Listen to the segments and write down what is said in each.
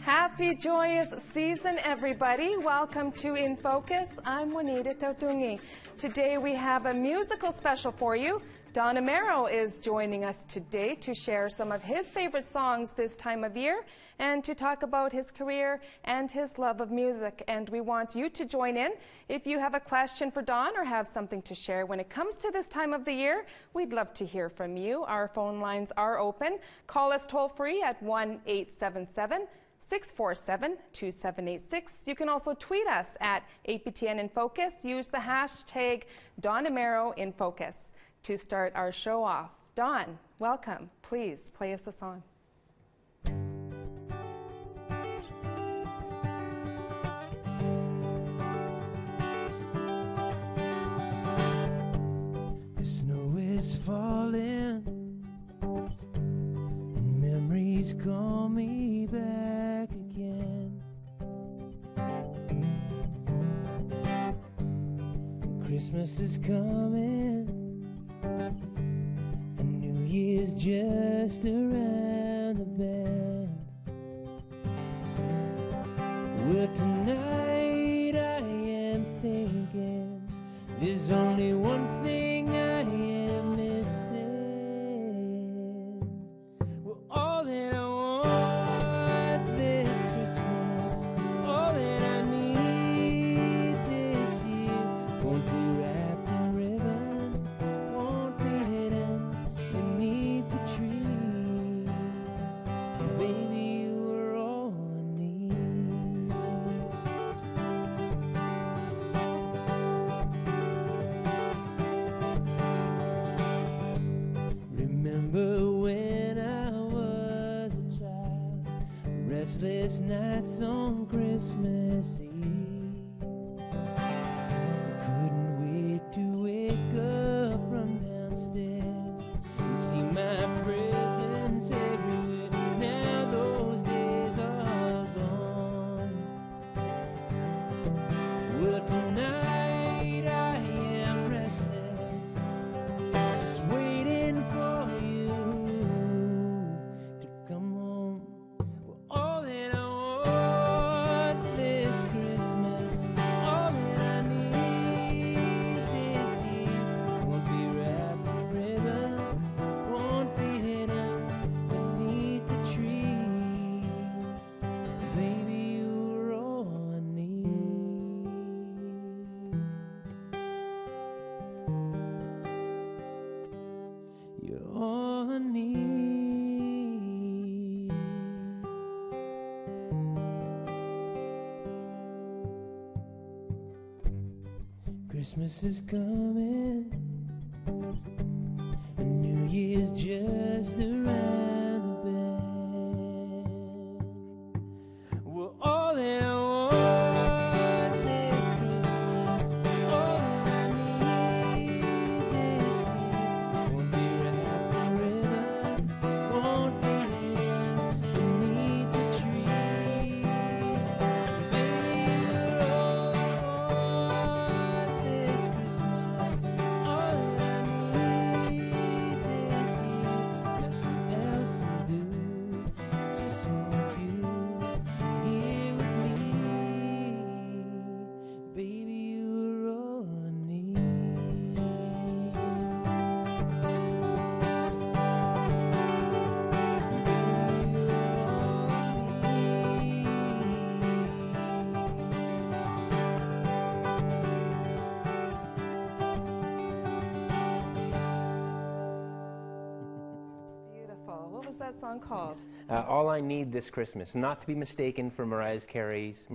Happy, joyous season, everybody. Welcome to In Focus. I'm Juanita Tautungi. Today we have a musical special for you. Don Amero is joining us today to share some of his favorite songs this time of year and to talk about his career and his love of music. And we want you to join in. If you have a question for Don or have something to share when it comes to this time of the year, we'd love to hear from you. Our phone lines are open. Call us toll-free at 1-877-647-2786. You can also tweet us at APTN InFocus. Use the hashtag Don Amero In Focus to start our show off. Don, welcome. Please play us a song. The snow is falling and memories call me back again. And Christmas is coming and New Year's just around the bend. Well, tonight I am thinking there's only one thing I am missing. Well, all that I want this Christmas, all that I need this year, won't be wrapped in ribbons, won't be hidden beneath the tree. Baby, you are all I need. Remember when I was a child, restless nights on Christmas Eve. I couldn't wait to wake up from downstairs and see my presents everywhere. Now those days are gone. Well, tonight I am restless, just waiting for you to come home. Well, all that I want this Christmas, all that I need this year, won't be wrapped in ribbons, won't be hidden beneath the tree. Baby, you're all I need. You're all I need. Christmas is coming and New Year's just around the bend. Well, all that I want this Christmas, all that I need this year, won't be wrapped in ribbons, won't be hidden beneath the tree. Baby, you're all I want this Christmas, all that I need this year. Nothing else will do, just want you here with me. Baby, you're all I need. Beautiful. What was that song called? All I Need This Christmas, not to be mistaken for Mariah Carey's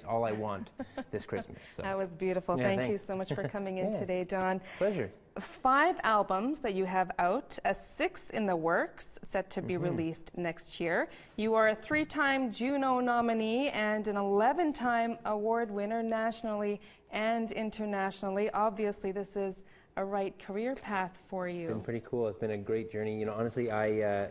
All I Want This Christmas. So. That was beautiful. Yeah, Thank you thanks. so much for coming in Yeah. today, Don. Pleasure. 5 albums that you have out, a 6th in the works, set to be released next year. You are a 3-time Juno nominee and an 11-time award winner nationally and internationally. Obviously, this is a right career path for you. It's been pretty cool. It's been a great journey. You know, honestly, I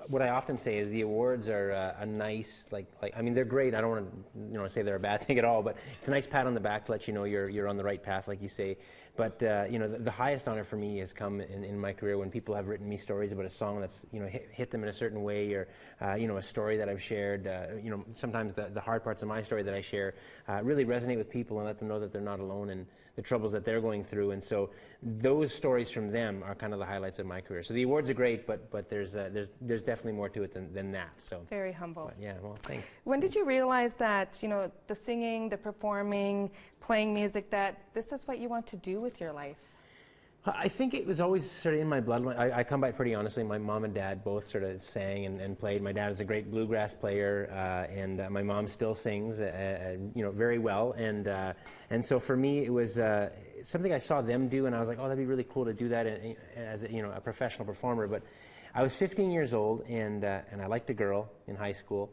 what I often say is the awards are a nice, I mean, they're great. I don't want to, say they're a bad thing at all, but it's a nice pat on the back to let you know you're on the right path, like you say. But, the highest honor for me has come in my career when people have written me stories about a song that's, hit them in a certain way, or, a story that I've shared. Sometimes the hard parts of my story that I share really resonate with people and let them know that they're not alone in the troubles that they're going through. And so those stories from them are kind of the highlights of my career. So the awards are great, but there's definitely more to it than that. So very humble. But yeah, well, thanks. When did you realize that, the singing, the performing, playing music, that this is what you want to do with your life? I think it was always sort of in my blood. I come by it pretty honestly. My mom and dad both sort of sang and played. My dad is a great bluegrass player, and my mom still sings, very well. And so for me, it was something I saw them do, and I was like, oh, that'd be really cool to do that as a professional performer. But I was 15 years old, and I liked a girl in high school,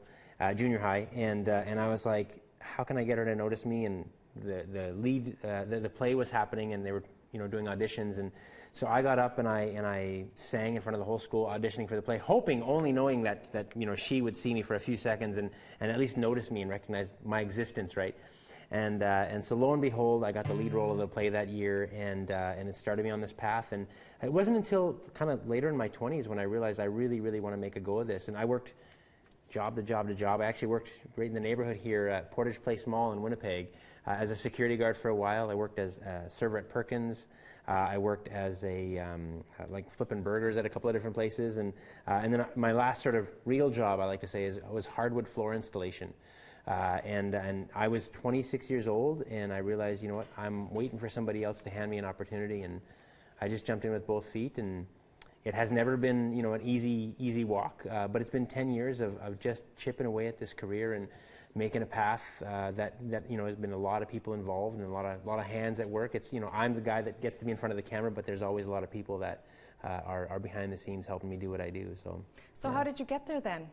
junior high, and I was like, how can I get her to notice me? And the play was happening, and they were doing auditions, and so I got up and I sang in front of the whole school, auditioning for the play, only knowing that she would see me for a few seconds and at least notice me and recognize my existence, right? And so lo and behold, I got the lead role of the play that year, and it started me on this path. And it wasn't until kind of later in my 20s when I realized I really, really want to make a go of this. And I worked job to job to job. I actually worked right in the neighborhood here at Portage Place Mall in Winnipeg as a security guard for a while. I worked as a server at Perkins. I worked as flipping burgers at a couple of different places. And then my last sort of real job, I like to say, was hardwood floor installation. And I was 26 years old, and I realized, you know what, I'm waiting for somebody else to hand me an opportunity, and I just jumped in with both feet. And it has never been, an easy walk, but it's been 10 years of just chipping away at this career and making a path that has been a lot of people involved and a lot of hands at work. It's I'm the guy that gets to be in front of the camera, but there's always a lot of people that are behind the scenes helping me do what I do. So yeah. How did you get there then?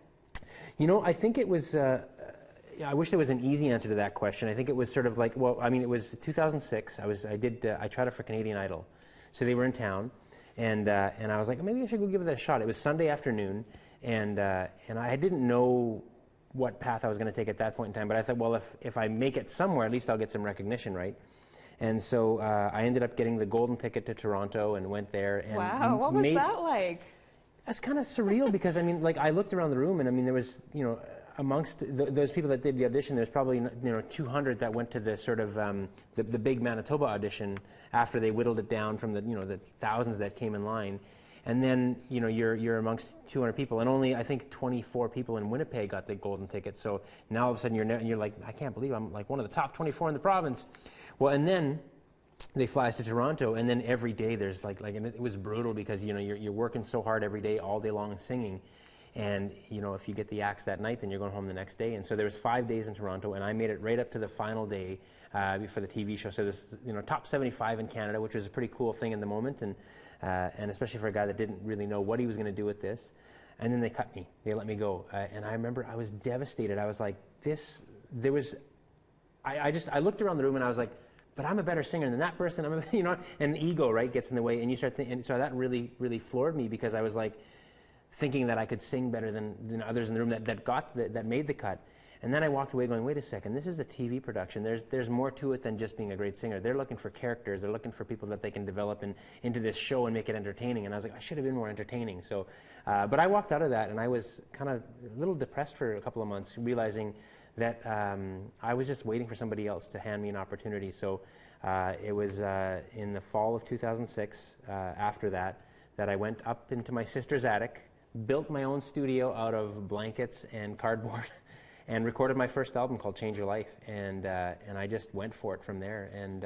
I think it was. I wish there was an easy answer to that question. I think it was sort of it was 2006. I tried it for Canadian Idol, so they were in town. And I was like, maybe I should go give it a shot. It was Sunday afternoon, and I didn't know what path I was going to take at that point in time. But I thought, well, if I make it somewhere, at least I'll get some recognition, right? And so I ended up getting the golden ticket to Toronto and went there. And wow, what was that like? It's kind of surreal because I looked around the room, and there was amongst those people that did the audition, there's probably 200 that went to the sort of the big Manitoba audition after they whittled it down from the thousands that came in line, and then you're amongst 200 people, and only I think 24 people in Winnipeg got the golden ticket. So now all of a sudden you're like, I can't believe I'm like one of the top 24 in the province. Well, and then they fly us to Toronto, and then every day there's and it was brutal because you're working so hard every day, all day long, singing. And, if you get the axe that night, then you're going home the next day. And so there was 5 days in Toronto, and I made it right up to the final day for the TV show. So this, top 75 in Canada, which was a pretty cool thing in the moment, and especially for a guy that didn't really know what he was going to do with this. And then they cut me. They let me go. And I remember I was devastated. I was like, I looked around the room, and I was like, but I'm a better singer than that person. And the ego, right, gets in the way. And you start thinking, and so that really, really floored me because I was like, thinking that I could sing better than others in the room that made the cut. And then I walked away going, wait a second, this is a TV production. There's more to it than just being a great singer. They're looking for characters. They're looking for people that they can develop into this show and make it entertaining. And I was like, I should have been more entertaining. So, but I walked out of that, and I was kind of a little depressed for a couple of months, realizing that I was just waiting for somebody else to hand me an opportunity. So it was in the fall of 2006, after that I went up into my sister's attic, built my own studio out of blankets and cardboard, and recorded my first album called Change Your Life, and I just went for it from there. And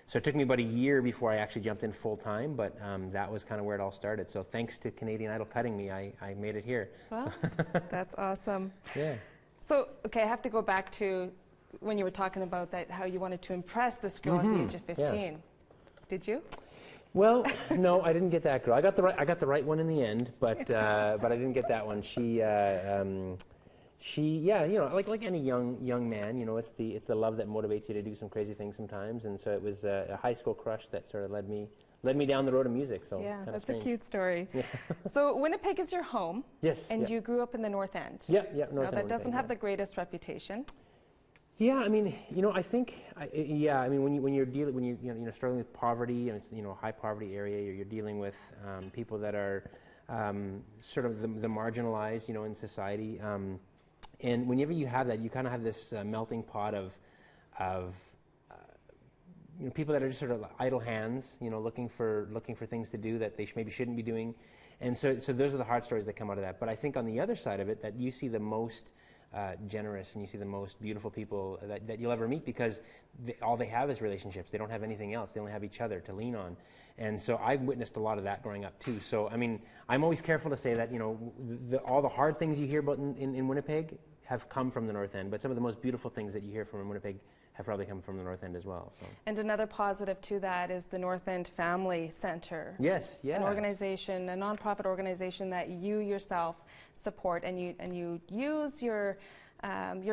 so it took me about a year before I actually jumped in full time, but that was kind of where it all started. So thanks to Canadian Idol cutting me, I made it here. Well, that's awesome. Yeah. So, okay, I have to go back to when you were talking about that, how you wanted to impress this girl at the age of 15. Yeah. Did you? Well, no, I didn't get that girl. I got the right one in the end, but I didn't get that one. She, like any young man, it's the love that motivates you to do some crazy things sometimes. And so it was a high school crush that sort of led me led me down the road of music. So Yeah, kinda that's strange. a cute story. So Winnipeg is your home. Yes. And yeah. you grew up in the North End. Yeah, yeah. Now, North that End doesn't Winnipeg, have yeah. the greatest reputation. Yeah, I mean, I think, I mean, when you're dealing, when you're struggling with poverty, and it's a high poverty area, you're dealing with people that are sort of the marginalized, in society, and whenever you have that, you kind of have this melting pot of people that are just sort of idle hands, looking for things to do that they maybe shouldn't be doing, and so those are the hard stories that come out of that. But I think on the other side of it, that you see the most generous and you see the most beautiful people that you'll ever meet, because all they have is relationships. They don't have anything else. They only have each other to lean on. And so I've witnessed a lot of that growing up too. So I mean, I'm always careful to say that all the hard things you hear about in Winnipeg have come from the North End, but some of the most beautiful things that you hear from Winnipeg have probably come from the North End as well. So. And another positive to that is the North End Family Center. Yes, yeah. An organization, a nonprofit organization that you yourself support, and you use your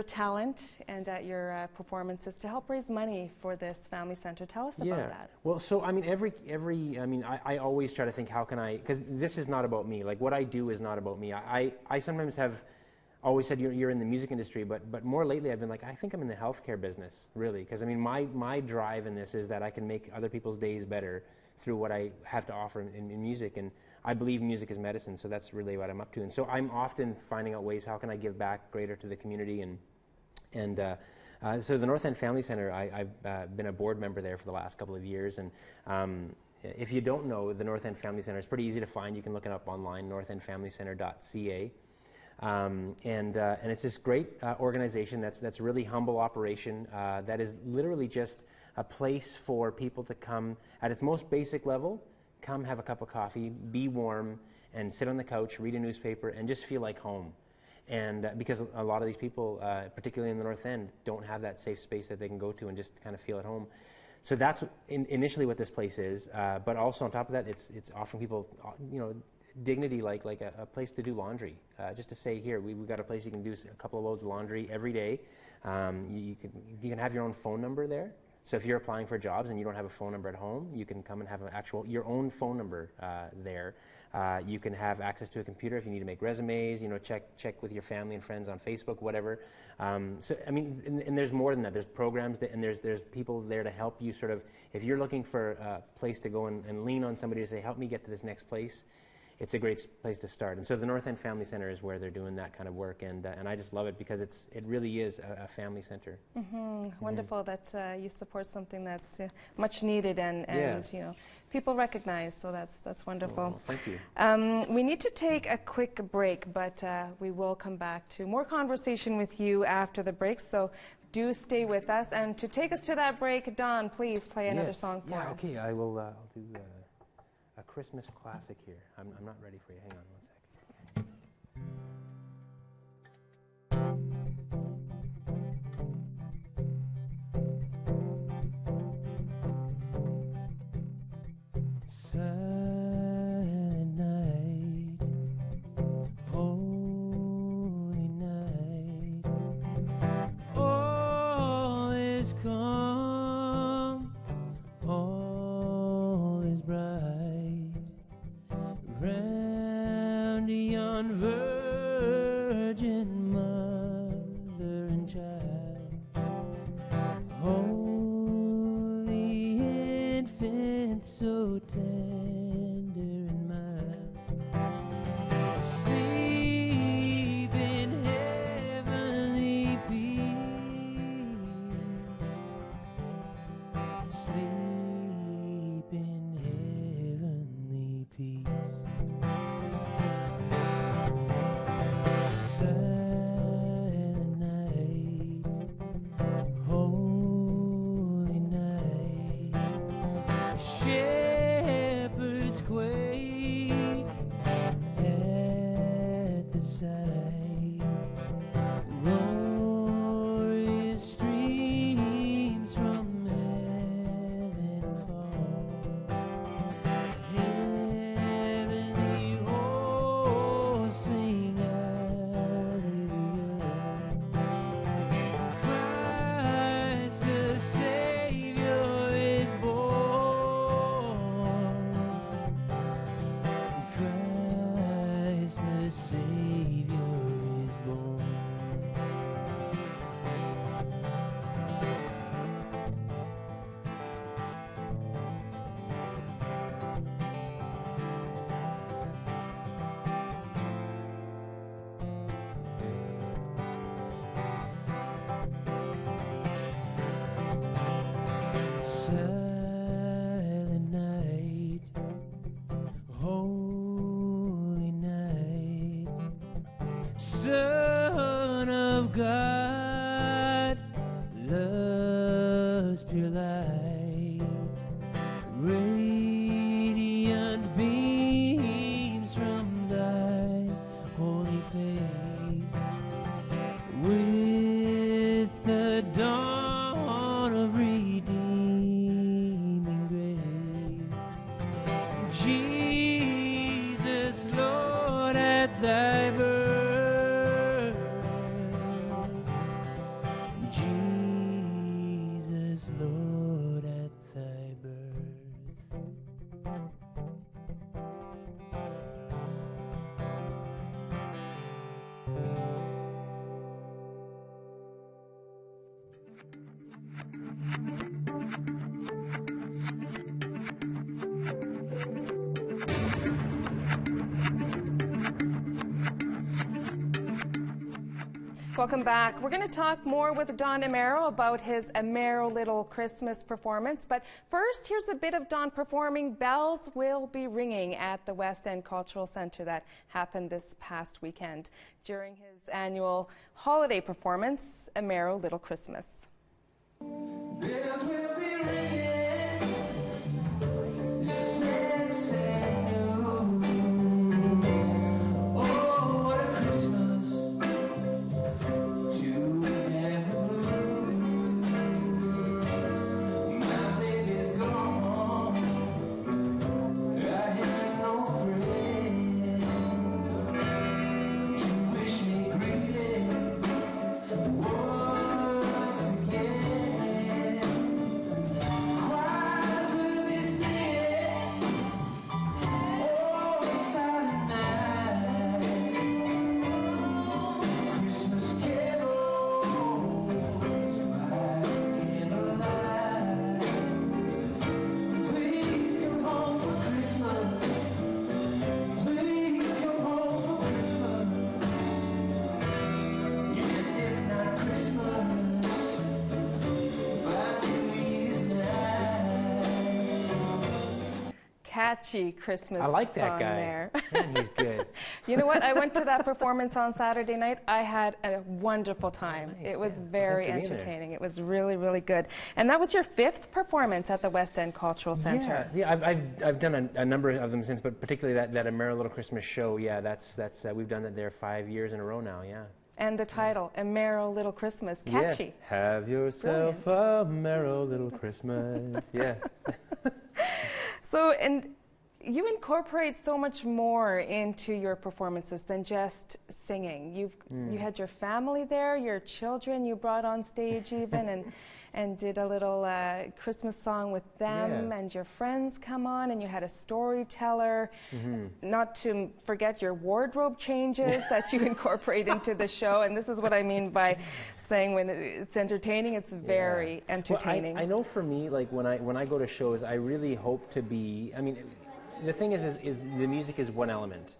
talent and your performances to help raise money for this family center. Tell us about that. Well, so I mean, I always try to think, how can I? Because this is not about me. Like, what I do is not about me. I sometimes have always said you're in the music industry, but more lately I've been like, I think I'm in the healthcare business, really, because I mean my drive in this is that I can make other people's days better through what I have to offer in music, and I believe music is medicine, so that's really what I'm up to. And so I'm often finding out ways, how can I give back greater to the community, and so the North End Family Center, I've been a board member there for the last couple of years, and if you don't know, the North End Family Center is pretty easy to find. You can look it up online, northendfamilycenter.ca. And it's this great organization that's a really humble operation that is literally just a place for people to come at its most basic level, come have a cup of coffee, be warm, and sit on the couch, read a newspaper, and just feel like home. And because a lot of these people, particularly in the North End, don't have that safe space that they can go to and just kind of feel at home. So that's initially what this place is, but also on top of that, it's offering people, dignity, like a place to do laundry, just to say, here, we've got a place you can do a couple of loads of laundry every day. You can have your own phone number there. So if you're applying for jobs and you don't have a phone number at home, you can come and have your own phone number there. You can have access to a computer if you need to make resumes, check with your family and friends on Facebook, whatever. So I mean, and there's more than that. There's programs and there's people there to help you sort of, if you're looking for a place to go and lean on somebody to say, help me get to this next place, it's a great place to start. And so the North End Family Center is where they're doing that kind of work, and I just love it because it really is a family center. Mm-hmm. Wonderful that you support something that's much needed and people recognize. So that's wonderful. Thank you. We need to take a quick break, but we will come back to more conversation with you after the break. So do stay with us. And to take us to that break, Don, please play another song for us. Okay, I will. I'll do a Christmas classic here. I'm not ready for you. Hang on one second. Silent night, holy night, all is calm, all is bright. Round God, love's pure light, radiant beams from thy holy face. With the dawn of redeeming grace, Jesus, Lord, at thy birth, Jesus, Lord, at thy birth. Welcome back. We're going to talk more with Don Amero about his Amero Little Christmas performance. But first, here's a bit of Don performing Bells Will Be Ringing at the West End Cultural Centre that happened this past weekend during his annual holiday performance, Amero Little Christmas. Bells will be ringing, sad, sad news. Oh, what a Christmas to have lose. My baby's gone, I have no friends to wish me greeting once again. Choirs will be singing, oh, silent night, Christmas carols by candlelight. Please come home for Christmas, please come home for Christmas, and if not Christmas, by New Year's night. Catchy Christmas I like that song guy. there. Man, he's good. You know what? I went to that performance on Saturday night. I had a wonderful time. Nice, It was yeah. Well, very thanks for being there. entertaining. It was really, really good. And that was your 5th performance at the West End Cultural Centre. Yeah, I've done a number of them since, but particularly that Amero Little Christmas show. Yeah, that's we've done that there 5 years in a row now. Yeah. And the title, Amero Little Christmas, catchy. Yeah. Have yourself a Amero Little Christmas. Yeah. So, and you incorporate so much more into your performances than just singing. You had your family there, your children you brought on stage even, and did a little Christmas song with them, Yeah. and your friends come on, and you had a storyteller. Not to forget your wardrobe changes that you incorporate into the show, and this is what I mean by saying when it's entertaining, it's very entertaining. Well, I know for me, like when I go to shows, I really hope to be. I mean, the thing is the music is one element.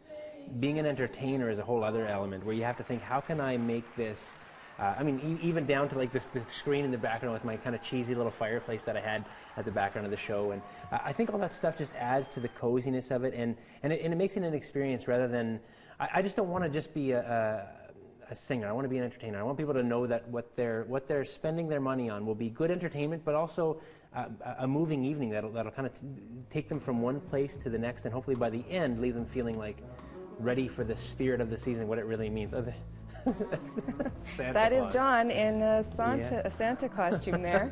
Being an entertainer is a whole other element where you have to think, how can I make this? I mean, even down to like the screen in the background with my kind of cheesy little fireplace that I had at the background of the show, and I think all that stuff just adds to the coziness of it, and it makes it an experience rather than. I just don't want to just be a singer. I want to be an entertainer. I want people to know that what they're spending their money on will be good entertainment, but also a moving evening that'll kind of take them from one place to the next, and hopefully by the end leave them feeling like ready for the spirit of the season, what it really means. That is Don in a Santa costume there.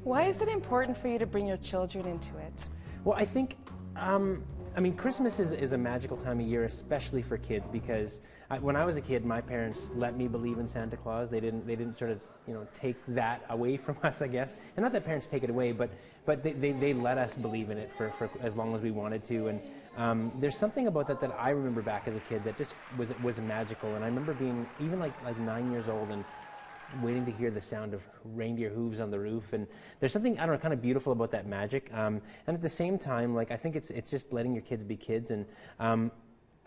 Why is it important for you to bring your children into it? Well, I think, I mean, Christmas is a magical time of year, especially for kids, because when I was a kid, my parents let me believe in Santa Claus. They didn't sort of, take that away from us, I guess. And not that parents take it away, but they let us believe in it for as long as we wanted to. And there's something about that I remember back as a kid that just was magical. And I remember being even like 9 years old and waiting to hear the sound of reindeer hooves on the roof, and there's something, I don't know, kind of beautiful about that magic. And at the same time, like, I think it's just letting your kids be kids. And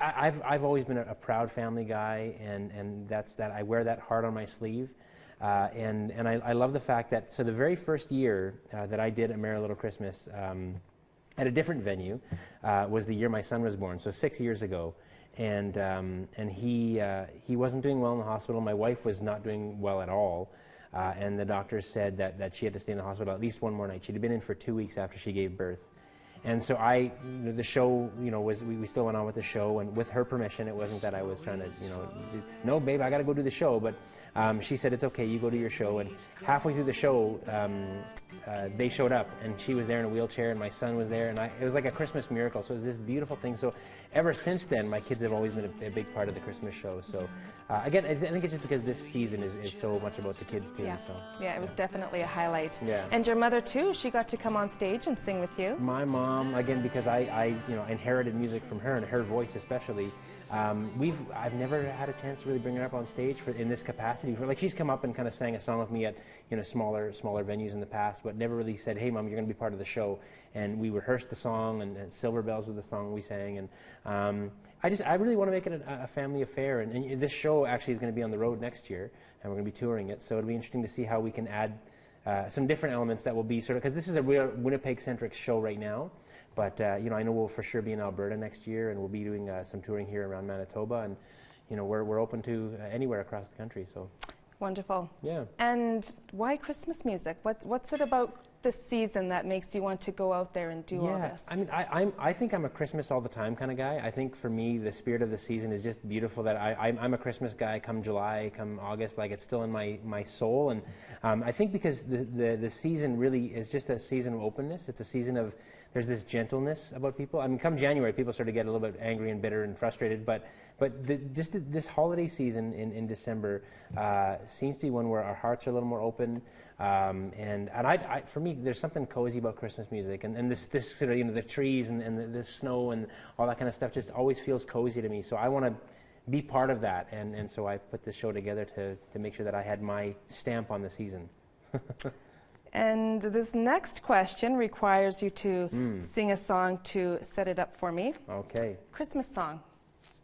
I've always been a proud family guy, and that's that. I wear that heart on my sleeve, and I love the fact that the very first year that I did Amero Little Christmas at a different venue was the year my son was born, so 6 years ago. and he wasn't doing well in the hospital. My wife was not doing well at all, and the doctors said that she had to stay in the hospital at least one more night. She'd been in for 2 weeks after she gave birth. And so the show, we still went on with the show, and with her permission. It wasn't that I was trying to, no, babe, I got to go do the show. But she said, it's okay, you go do your show. And halfway through the show, they showed up, and she was there in a wheelchair, and my son was there, and it was like a Christmas miracle. So it was this beautiful thing. So ever since then, my kids have always been a big part of the Christmas show. So again, I think it's just because this season is so much about the kids too. Yeah, so, yeah, it was definitely a highlight. Yeah. And your mother too, she got to come on stage and sing with you. My mom, again, because I inherited music from her, and her voice especially. I've never had a chance to really bring her up on stage in this capacity. She's come up and kind of sang a song with me at smaller venues in the past, but never really said, "Hey, Mom, you're going to be part of the show." And we rehearsed the song, and Silver Bells was the song we sang. And I really want to make it a family affair. And this show actually is going to be on the road next year, and we're going to be touring it. So it'll be interesting to see how we can add some different elements that will be sort of, because this is a real Winnipeg-centric show right now. But I know we'll for sure be in Alberta next year, and we'll be doing some touring here around Manitoba, and we're open to anywhere across the country. So wonderful. Yeah. And why Christmas music? What's it about this season that makes you want to go out there and do all this? I mean, I think I'm a Christmas all the time kind of guy. I think for me, the spirit of the season is just beautiful. That I'm a Christmas guy. Come July, come August, like it's still in my soul. And I think because the season really is just a season of openness. It's a season of, there's this gentleness about people. I mean, come January, people start to get a little bit angry and bitter and frustrated. But this holiday season in December seems to be one where our hearts are a little more open. And for me, there's something cozy about Christmas music, and this sort of, the trees and the snow and all that kind of stuff just always feels cozy to me. So I want to be part of that, and so I put this show together to make sure that I had my stamp on the season. And this next question requires you to sing a song to set it up for me. Okay. Christmas song.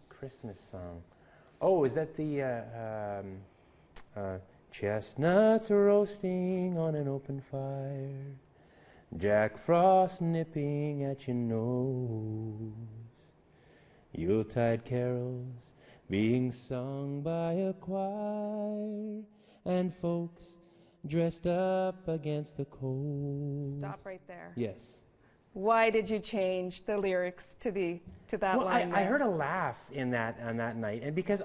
Christmas song. Oh, is that the chestnuts roasting on an open fire, Jack Frost nipping at your nose, Yuletide carols being sung by a choir, and folks dressed up against the cold. Stop right there. Yes. Why did you change the lyrics to that line? I heard a laugh on that night, and because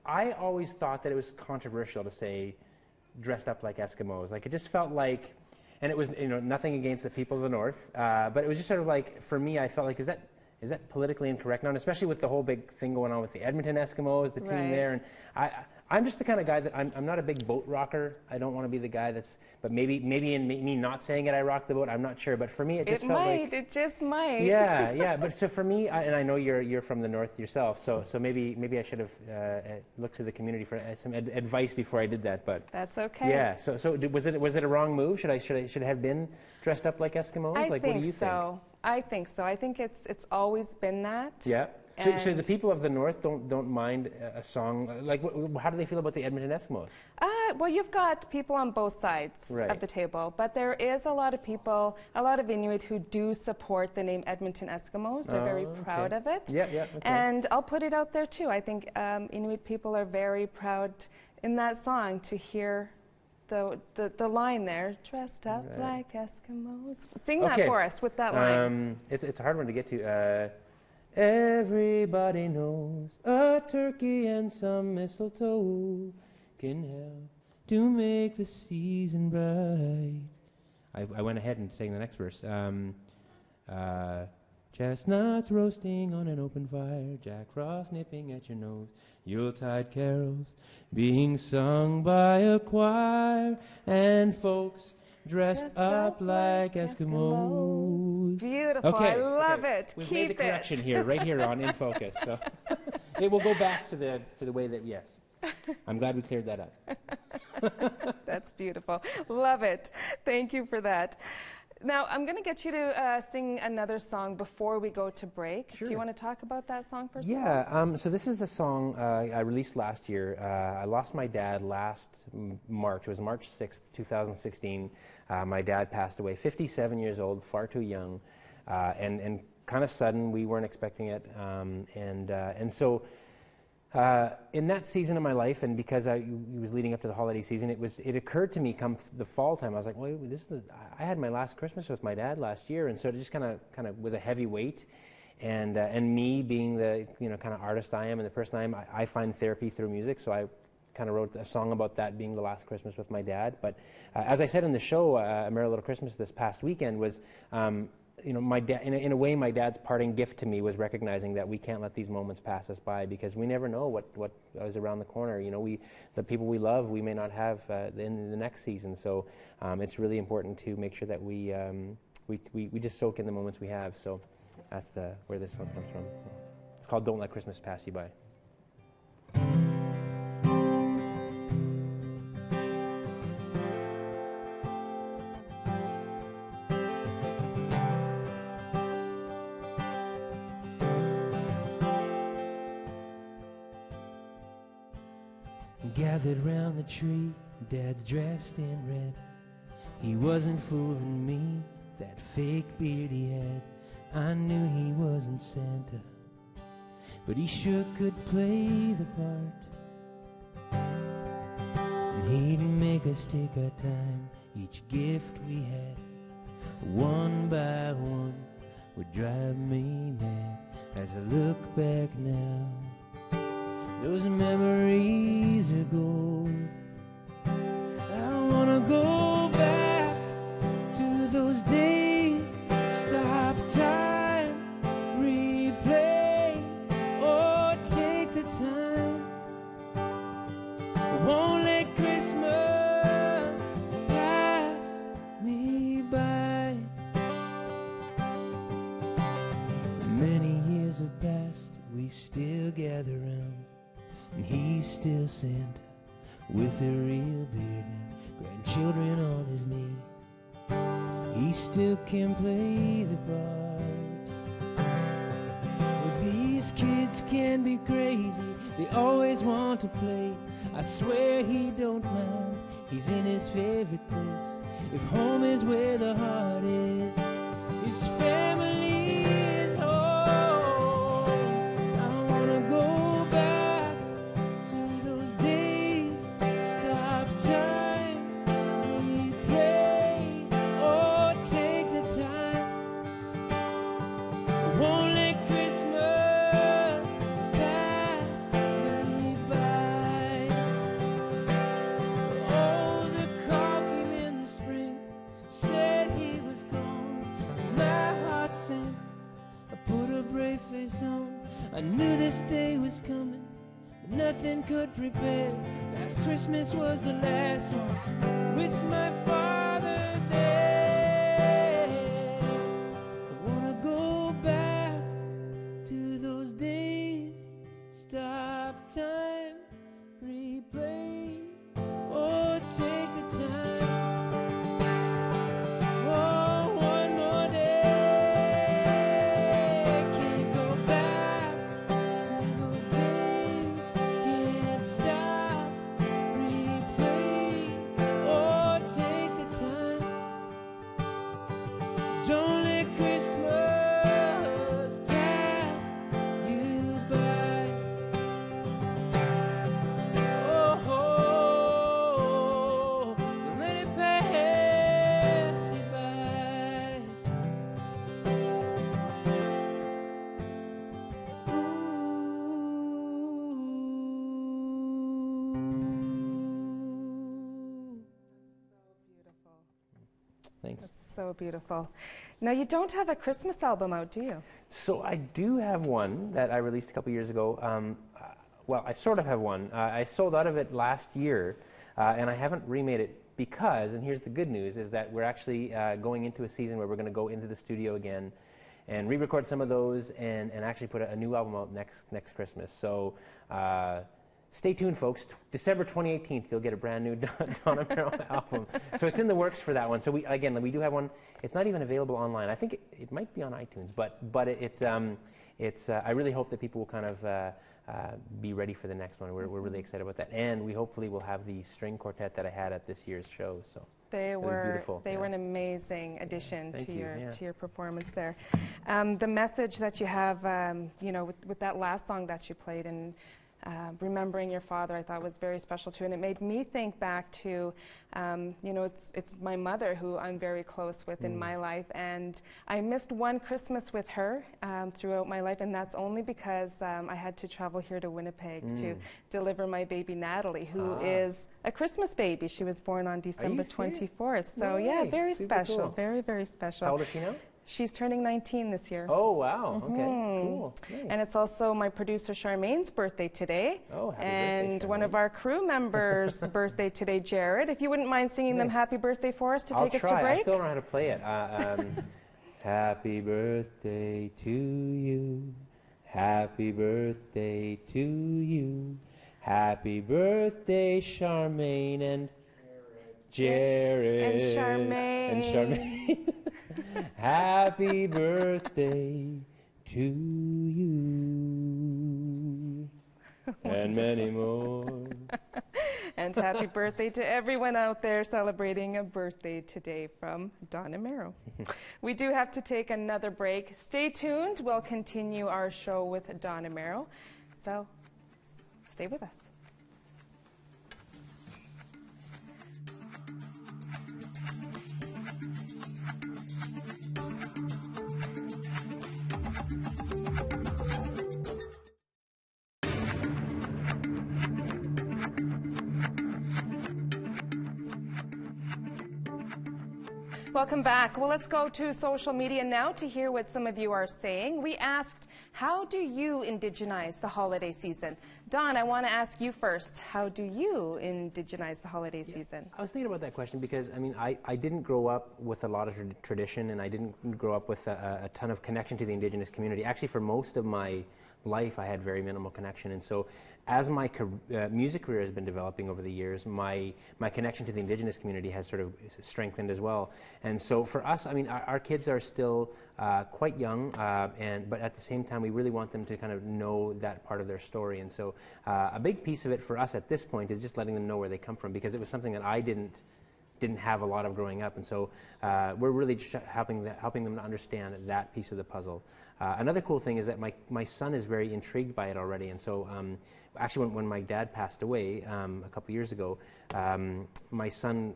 I always thought that it was controversial to say dressed up like Eskimos. Like, it just felt like, and it was nothing against the people of the North, but it was just sort of like, for me, I felt like, is that politically incorrect now? And especially with the whole big thing going on with the Edmonton Eskimos, the team there, and I'm just the kind of guy that I'm not a big boat rocker. I don't want to be the guy but maybe in me not saying it, I rock the boat. I'm not sure, but for me, it just felt like it just might. Yeah. But so for me, and I know you're from the North yourself, so maybe I should have looked to the community for some advice before I did that. But that's okay. Yeah. So was it a wrong move? Should I have been dressed up like Eskimos? What do you think? I think so. I think it's always been that. Yeah. So the people of the North don't mind a song, like how do they feel about the Edmonton Eskimos? Well, you've got people on both sides of the table, but there is a lot of people, a lot of Inuit who do support the name Edmonton Eskimos. They're very proud of it. Yeah. Okay. And I'll put it out there too. I think Inuit people are very proud in that song to hear the line there, dressed up like Eskimos. Sing that for us with that line. It's a hard one to get to. Everybody knows a turkey and some mistletoe can help to make the season bright. I went ahead and sang the next verse. Chestnuts roasting on an open fire, Jack Frost nipping at your nose, Yuletide carols being sung by a choir, and folks dressed up like Eskimos. Beautiful. Okay, I love it. We've Keep made the correction here, right here on In Focus. So it will go back to the way that, yes. I'm glad we cleared that up. That's beautiful. Love it. Thank you for that. Now, I'm going to get you to sing another song before we go to break. Sure. Do you want to talk about that song first? Yeah, so this is a song I released last year. I lost my dad last March. It was March 6th, 2016. My dad passed away, 57 years old, far too young. And kind of sudden. We weren't expecting it, and so in that season of my life, and because it was leading up to the holiday season, it occurred to me come the fall time. I was like, well, I had my last Christmas with my dad last year, and so it just kind of was a heavy weight. And me being the kind of artist I am and the person I am, I find therapy through music. So I kind of wrote a song about that being the last Christmas with my dad. But as I said in the show, Amero Little Christmas this past weekend was, my dad. In a way, my dad's parting gift to me was recognizing that we can't let these moments pass us by, because we never know what is around the corner. The people we love, we may not have in the next season. So it's really important to make sure that we just soak in the moments we have. So. That's where this song comes from. So it's called "Don't Let Christmas Pass You By." Gathered round the tree, Dad's dressed in red. He wasn't fooling me, that fake beard he had. I knew he wasn't Santa, but he sure could play the part. And he'd make us take our time, each gift we had, one by one, would drive me mad. As I look back now, those memories are gold. I wanna go back to those days, stop time, replay, or take the time. I won't let Christmas pass me by. Many years have passed, we still gather round, and he's still Santa with a real beard and grandchildren on his knee. He still can play the part. Well, these kids can be crazy, they always want to play. I swear he don't mind, he's in his favorite place. If home is where the heart is, his family is home. I wanna go back to those days, stop time, replay, or take the time. I won't let Christmas pass me by. Oh, the call came in the spring, said he was gone. My heart sank, I put a brave face on. I knew this day was coming, but nothing could prepare. Last Christmas was the last one with my father there. I wanna go back to those days, stop time, replay, or take the time. Oh, one more day, can't go back to those days, can't stop, replay, or take the time. Don't let Christmas pass you by. Oh, don't let it pass you by. Ooh. Beautiful. Thanks. That's so beautiful. Now, you don't have a Christmas album out, do you? So I do have one that I released a couple years ago. Well, I sort of have one. I sold out of it last year, and I haven't remade it because, and here's the good news, is that we're actually going into a season where we're going to go into the studio again and re-record some of those and actually put a new album out next Christmas. So stay tuned, folks. December 2018, you'll get a brand new Don Amero album. So it's in the works for that one. So we do have one. It's not even available online. I think it might be on iTunes, but it's. I really hope that people will kind of be ready for the next one. We're really excited about that, and we hopefully will have the string quartet that I had at this year's show. So. They was were beautiful. they were an amazing addition Thank to you, your yeah. to your performance there. The message that you have, you know, with that last song that you played and remembering your father, I thought was very special too, and it made me think back to, you know, it's my mother who I'm very close with in my life, and I missed one Christmas with her throughout my life, and that's only because I had to travel here to Winnipeg to deliver my baby Natalie, who is a Christmas baby. She was born on December 24th, so yeah, very special, cool. very, very special. How old is she now? She's turning 19 this year. Oh, wow. Okay, cool. Nice. And it's also my producer Charmaine's birthday today. Oh, happy and birthday, one of our crew members' birthday today, Jared. If you wouldn't mind singing them happy birthday for us to take us to break. I still don't know how to play it. Happy birthday to you. Happy birthday to you. Happy birthday, Charmaine and Jared. And Charmaine. And Charmaine. Happy birthday to you. And many more. And happy birthday to everyone out there celebrating a birthday today from Don Amero. We do have to take another break. Stay tuned. We'll continue our show with Don Amero. So stay with us. Welcome back. Well, let's go to social media now to hear what some of you are saying. We asked, how do you indigenize the holiday season? Don, I want to ask you first. How do you indigenize the holiday season? I was thinking about that question because, I mean, I didn't grow up with a lot of tradition, and I didn't grow up with a ton of connection to the Indigenous community. Actually, for most of my life, I had very minimal connection. And so as my music career has been developing over the years, my connection to the Indigenous community has sort of strengthened as well. And so for us, I mean, our kids are still quite young, but at the same time, we really want them to kind of know that part of their story. And so a big piece of it for us at this point is just letting them know where they come from, because it was something that I didn't have a lot of growing up, and so we're really just helping them to understand that piece of the puzzle. Another cool thing is that my son is very intrigued by it already, and so actually when my dad passed away a couple years ago, my son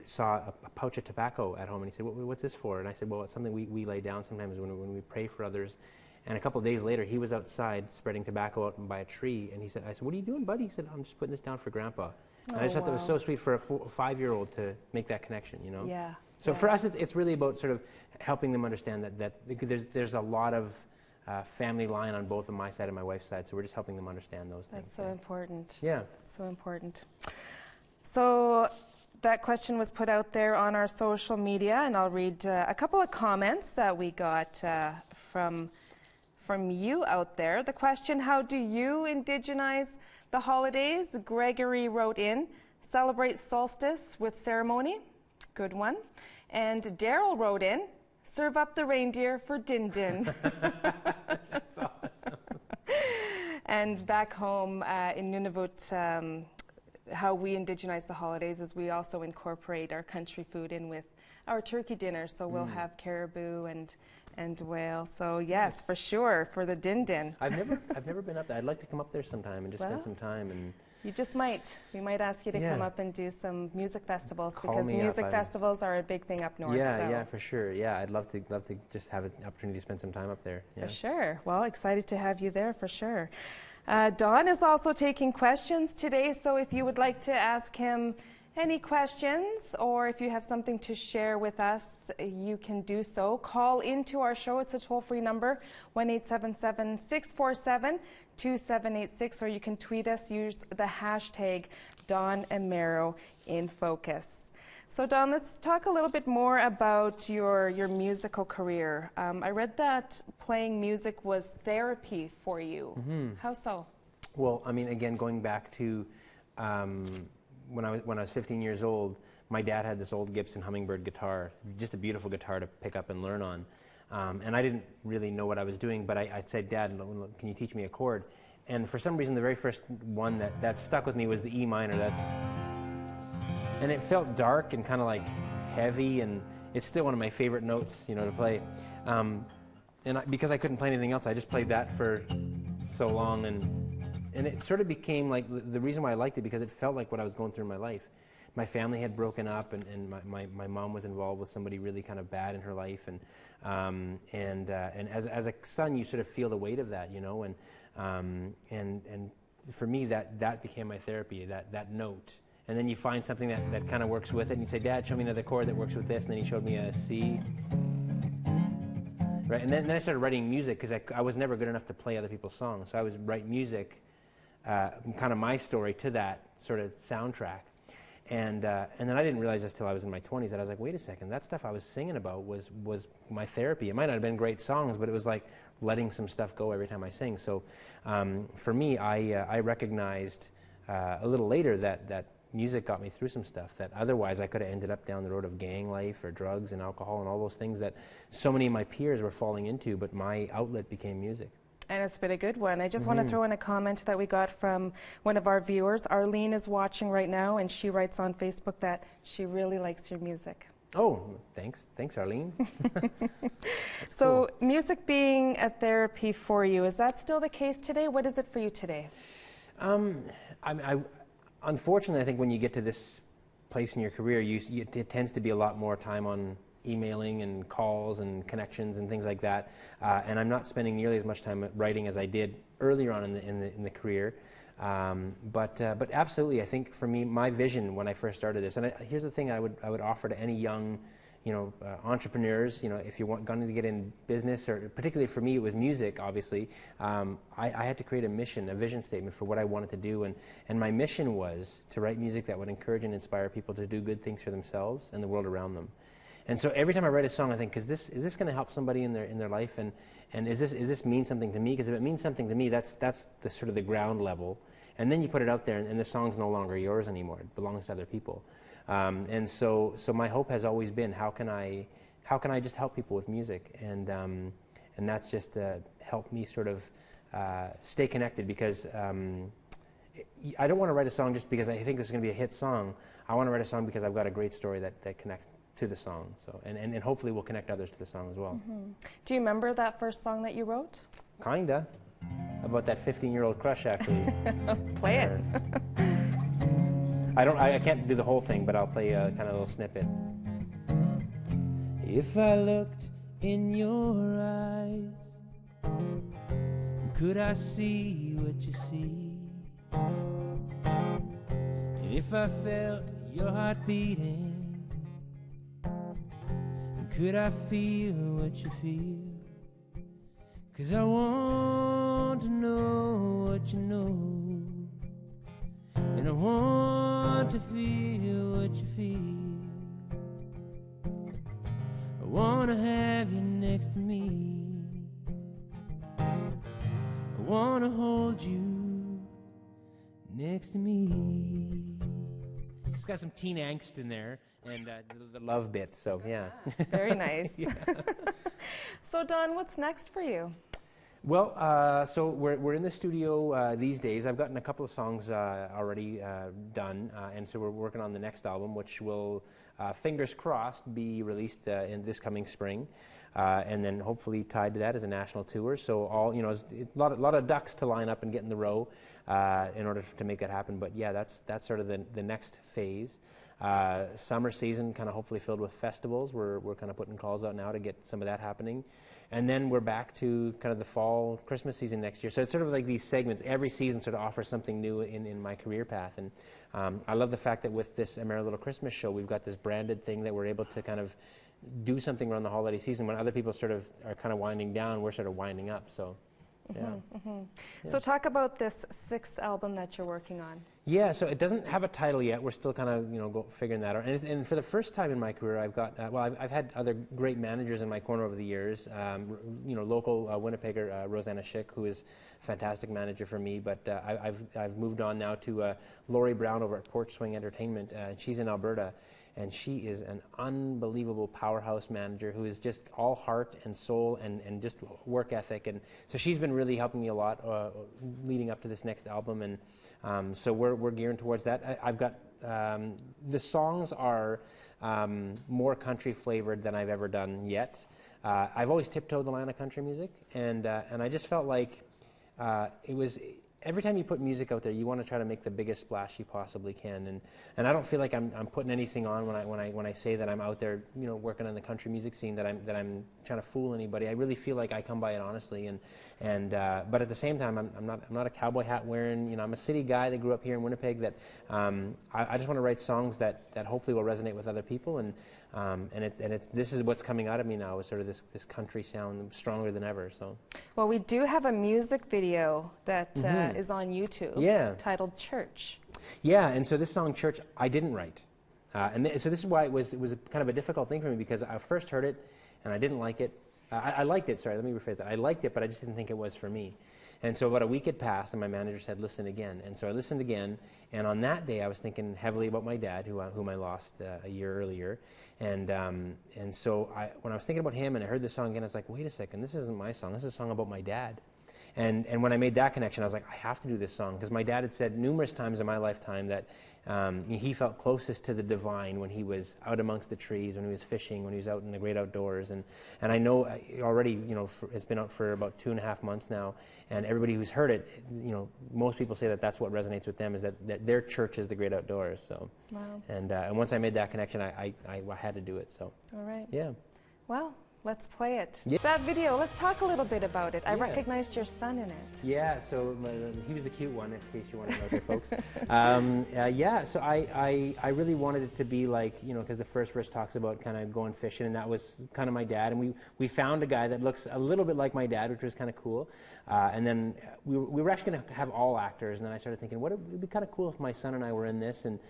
saw a pouch of tobacco at home, and he said, "What's this for?" And I said, "Well, it's something we lay down sometimes when we pray for others." And a couple of days later, he was outside spreading tobacco out by a tree, and I said, "What are you doing, buddy?" He said, "I'm just putting this down for Grandpa." And I just thought that was so sweet for a 5-year-old to make that connection, you know? Yeah. So for us, it's really about sort of helping them understand that there's a lot of family line on both of my side and my wife's side, so we're just helping them understand those things. That's so important. Yeah. So important. So that question was put out there on our social media, and I'll read a couple of comments that we got from you out there. The question, how do you indigenize the holidays? Gregory wrote in, celebrate solstice with ceremony. Good one. And Daryl wrote in, serve up the reindeer for Din Din. That's awesome. And back home in Nunavut, how we indigenize the holidays is we also incorporate our country food in with our turkey dinner. So we'll have caribou and whale. So yes, for sure, for the Din Din. I've never been up there. I'd like to come up there sometime and just spend some time. And you just might. We might ask you to come up and do some music festivals, because me music up. festivals are a big thing up north. Yeah, for sure. Yeah, I'd love to just have an opportunity to spend some time up there. Yeah. For sure. Well, excited to have you there for sure. Don is also taking questions today, so if you would like to ask him any questions, or if you have something to share with us, you can do so. Call into our show. It's a toll-free number, 1-877-647-2786, or you can tweet us. Use the hashtag Don Amero In Focus. So Don, let's talk a little bit more about your musical career. I read that playing music was therapy for you. Mm-hmm. How so? Well, I mean, again, going back to when I was 15 years old, my dad had this old Gibson Hummingbird guitar, just a beautiful guitar to pick up and learn on. And I didn't really know what I was doing, but I said, "Dad, can you teach me a chord?" And for some reason, the very first one that stuck with me was the E minor. and it felt dark and kind of like heavy, and it's still one of my favorite notes, you know, to play. Because I couldn't play anything else, I just played that for so long, and it sort of became like the reason why I liked it, because it felt like what I was going through in my life. My family had broken up, and my mom was involved with somebody really kind of bad in her life, and as a son, you sort of feel the weight of that, you know, and for me, that became my therapy, that note. And then you find something that kind of works with it, and you say, Dad, show me another chord that works with this, and then he showed me a C. Right, and then I started writing music, because I was never good enough to play other people's songs, so I would write music, kind of my story to that sort of soundtrack. And then I didn't realize this till I was in my 20s, that I was like, wait a second, that stuff I was singing about was my therapy. It might not have been great songs, but it was like letting some stuff go every time I sing. So for me, I recognized a little later that music got me through some stuff that otherwise I could have ended up down the road of gang life or drugs and alcohol and all those things that so many of my peers were falling into, but my outlet became music. And it's been a good one. I just want to throw in a comment that we got from one of our viewers. Arlene is watching right now, and she writes on Facebook that she really likes your music. Oh, thanks, Arlene. So, cool. Music being a therapy for you, is that still the case today? What is it for you today? Unfortunately, I think when you get to this place in your career, it tends to be a lot more time on emailing and calls and connections and things like that, and I'm not spending nearly as much time writing as I did earlier on in the career. But absolutely, I think for me, my vision when I first started this, and here's the thing I would offer to any young, you know, entrepreneurs, you know, if you're going to get in business, or particularly for me, it was music, obviously. I had to create a mission, a vision statement for what I wanted to do, and my mission was to write music that would encourage and inspire people to do good things for themselves and the world around them. And so every time I write a song, I think, is this going to help somebody in their life, and is this mean something to me? Because if it means something to me, that's the sort of the ground level, and then you put it out there, and the song's no longer yours anymore; it belongs to other people. And so my hope has always been, how can I just help people with music, and that's just helped me sort of stay connected, because I don't want to write a song just because I think this is going to be a hit song. I want to write a song because I've got a great story that connects to the song, so and hopefully will connect others to the song as well. Do you remember that first song that you wrote? Kinda, about that 15-year-old crush, actually. Play it. I can't do the whole thing, but I'll play kind of a little snippet. If I looked in your eyes, could I see what you see? And if I felt your heart beating, could I feel what you feel? 'Cause I want to know what you know, and I want to feel what you feel. I want to have you next to me. I want to hold you next to me. It's got some teen angst in there, and the love bit, so yeah. Very nice. So Don, what's next for you? Well, so we're in the studio these days. I've gotten a couple of songs already done, and so we're working on the next album, which will, fingers crossed, be released in this coming spring, and then hopefully tied to that is a national tour. So all, you know, a lot of ducks to line up and get in the row in order to make that happen. But yeah, that's sort of the next phase. Summer season kind of hopefully filled with festivals. We're kind of putting calls out now to get some of that happening. And then we're back to kind of the fall Christmas season next year. So it's sort of like these segments. Every season sort of offers something new in my career path. And I love the fact that with this Amero Little Christmas show, we've got this branded thing that we're able to kind of do something around the holiday season. When other people sort of are kind of winding down, we're sort of winding up. So, yeah. Yeah. So talk about this 6th album that you're working on. Yeah, so it doesn't have a title yet. We're still kind of, figuring that out. And for the first time in my career, I've got, I've had other great managers in my corner over the years. Local Winnipegger, Rosanna Schick, who is a fantastic manager for me. But I've moved on now to Lori Brown over at Porch Swing Entertainment. She's in Alberta. And she is an unbelievable powerhouse manager who is just all heart and soul and just work ethic. And so she's been really helping me a lot leading up to this next album. And so we're gearing towards that. I've got the songs are more country flavored than I've ever done yet. I've always tiptoed the line of country music, and I just felt like it was. Every time you put music out there, you want to try to make the biggest splash you possibly can, and I don't feel like I'm putting anything on when I say that I'm out there, working on the country music scene, that I'm trying to fool anybody. I really feel like I come by it honestly, and but at the same time, I'm not a cowboy hat wearing. I'm a city guy that grew up here in Winnipeg. That I just want to write songs that hopefully will resonate with other people, and this is what's coming out of me now, is sort of this country sound stronger than ever. So, well, we do have a music video that is on YouTube, titled "Church." Yeah, and so this song "Church" I didn't write, so this is why it was kind of a difficult thing for me, because I first heard it and I didn't like it. I liked it. Sorry, let me rephrase that. I liked it, but I just didn't think it was for me. And so about a week had passed, and my manager said, "Listen again." And so I listened again, and on that day I was thinking heavily about my dad, whom I lost a year earlier. And so when I was thinking about him and I heard this song again, I was like, wait a second, this isn't my song. This is a song about my dad. And when I made that connection, I was like, I have to do this song, because my dad had said numerous times in my lifetime that he felt closest to the divine when he was out amongst the trees, when he was fishing, when he was out in the great outdoors. And I know already, it's been out for about 2.5 months now, and everybody who's heard it, most people say that that's what resonates with them, is that their church is the great outdoors. So, wow. And once I made that connection, I had to do it. So, all right. Yeah. Well, let's play it. Yeah. That video, let's talk a little bit about it. I recognized your son in it. Yeah, so he was the cute one, in case you want to know there, folks. So I really wanted it to be like, because the first verse talks about kind of going fishing, and that was kind of my dad. And we found a guy that looks a little bit like my dad, which was kind of cool. And then we were actually going to have all actors, and then I started thinking, what would be kind of cool if my son and I were in this, and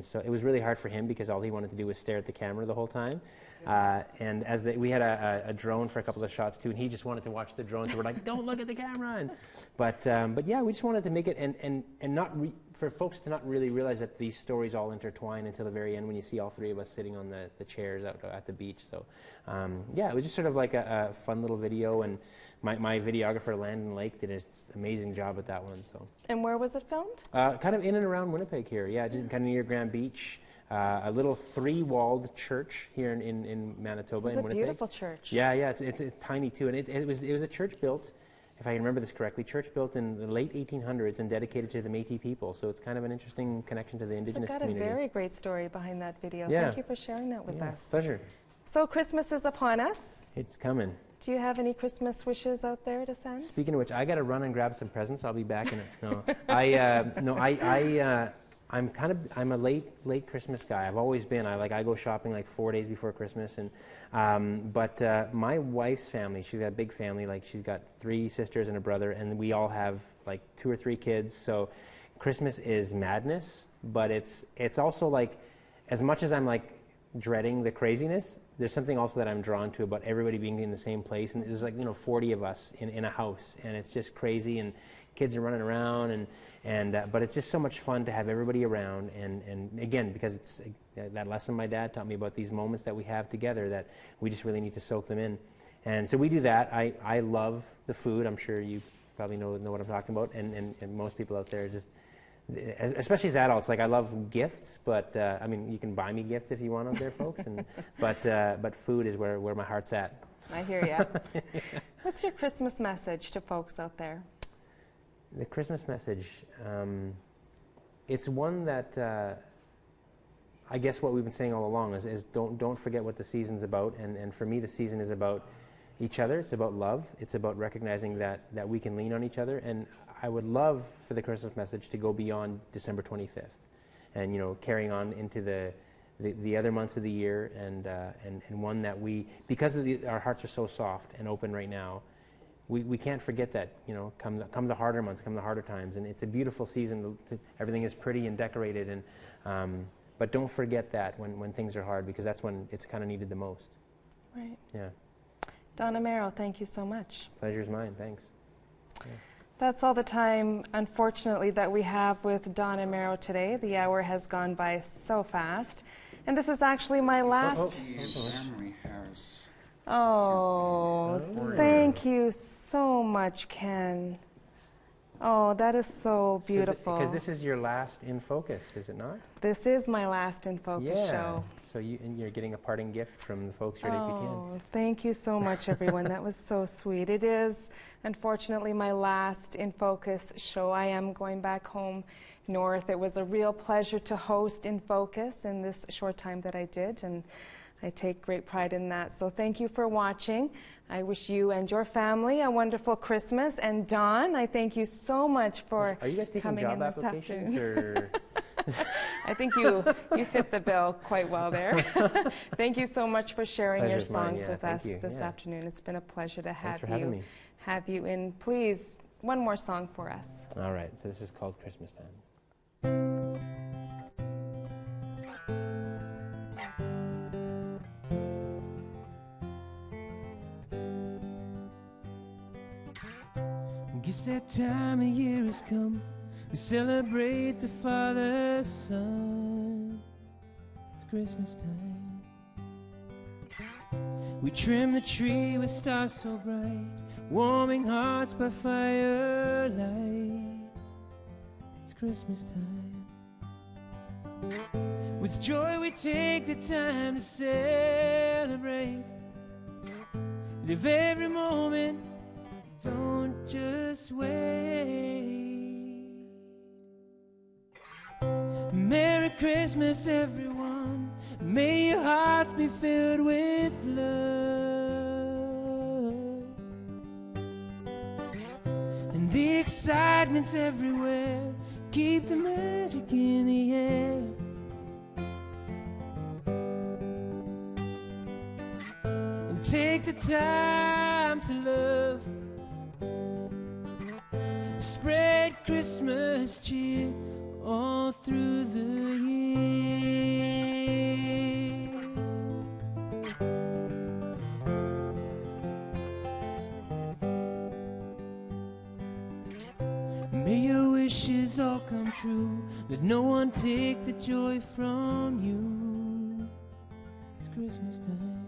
so it was really hard for him, because all he wanted to do was stare at the camera the whole time. And we had a drone for a couple of shots too, and he just wanted to watch the drone. So we're like, don't look at the camera. But yeah, we just wanted to make it, and not for folks to not really realize that these stories all intertwine until the very end, when you see all three of us sitting on the chairs out at the beach. So yeah, it was just sort of like a fun little video, and my videographer Landon Lake did an amazing job at that one. So. And where was it filmed? Kind of in and around Winnipeg here. Yeah, just kind of near Grand Beach. A little 3-walled church here in Manitoba, in Winnipeg. It's a beautiful church. Yeah, it's tiny too, and it was a church built, if I can remember this correctly, church built in the late 1800s and dedicated to the Métis people. So it's kind of an interesting connection to the Indigenous community. It's got a very great story behind that video. Yeah. Thank you for sharing that with us. Pleasure. So Christmas is upon us. It's coming. Do you have any Christmas wishes out there to send? Speaking of which, I got to run and grab some presents. I'll be back in I'm a late Christmas guy. I've always been. I go shopping like 4 days before Christmas, but my wife's family, she's got a big family. Like, she's got 3 sisters and a brother, and we all have like 2 or 3 kids. So Christmas is madness, but it's also like, as much as I'm like dreading the craziness, there's something also that I'm drawn to about everybody being in the same place. And there's like 40 of us in a house, and it's just crazy, and kids are running around, but it's just so much fun to have everybody around, and again, because it's that lesson my dad taught me about these moments that we have together, that we just really need to soak them in. And so we do that. I love the food. I'm sure you probably know what I'm talking about, and most people out there just, especially as adults, like, I love gifts, but I mean, you can buy me gifts if you want out there, folks, but food is where my heart's at. I hear you. What's your Christmas message to folks out there? The Christmas message, it's one that I guess what we've been saying all along is don't forget what the season's about, and for me the season is about each other. It's about love. It's about recognizing that we can lean on each other, and I would love for the Christmas message to go beyond December 25th, and carrying on into the other months of the year, and one that because our hearts are so soft and open right now, we can't forget that, come the harder months, come the harder times, and it's a beautiful season. Everything is pretty and decorated, but don't forget that when things are hard, because that's when it's kind of needed the most. Right. Yeah. Don Amero, thank you so much. Pleasure's mine. Thanks. Yeah. That's all the time, unfortunately, that we have with Don Amero today. The hour has gone by so fast, and this is actually my last. Oh, thank you so much, Ken. Oh, that is so beautiful. Because this is your last In Focus, is it not? This is my last In Focus show. So you're getting a parting gift from the folks here at APTN. Oh, thank you so much, everyone. That was so sweet. It is, unfortunately, my last In Focus show. I am going back home north. It was a real pleasure to host In Focus in this short time that I did, and I take great pride in that. So thank you for watching. I wish you and your family a wonderful Christmas. And Dawn, I thank you so much for Are you guys taking coming job in this applications afternoon. or? I think you fit the bill quite well there. Thank you so much for sharing your Pleasure's mine, songs with us this afternoon. It's been a pleasure to Thanks for having me. have you in. Please, one more song for us. All right, so this is called Christmas Time. Guess that time of year has come. We celebrate the Father's Son. It's Christmas time. We trim the tree with stars so bright, warming hearts by firelight. It's Christmas time. With joy we take the time to celebrate. Live every moment, don't just wait. Merry Christmas, everyone. May your hearts be filled with love. And the excitement's everywhere. Keep the magic in the air. And take the time to love. Spread Christmas cheer all through the year. May your wishes all come true. Let no one take the joy from you. It's Christmas time.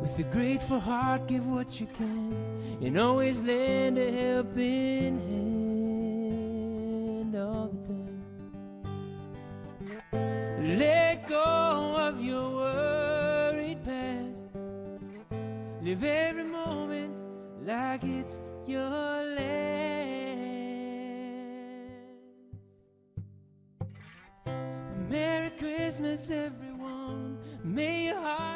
With a grateful heart, give what you can, and always lend a helping hand all the time. Let go of your worried past. Live every moment like it's your last. Merry Christmas, everyone. May your heart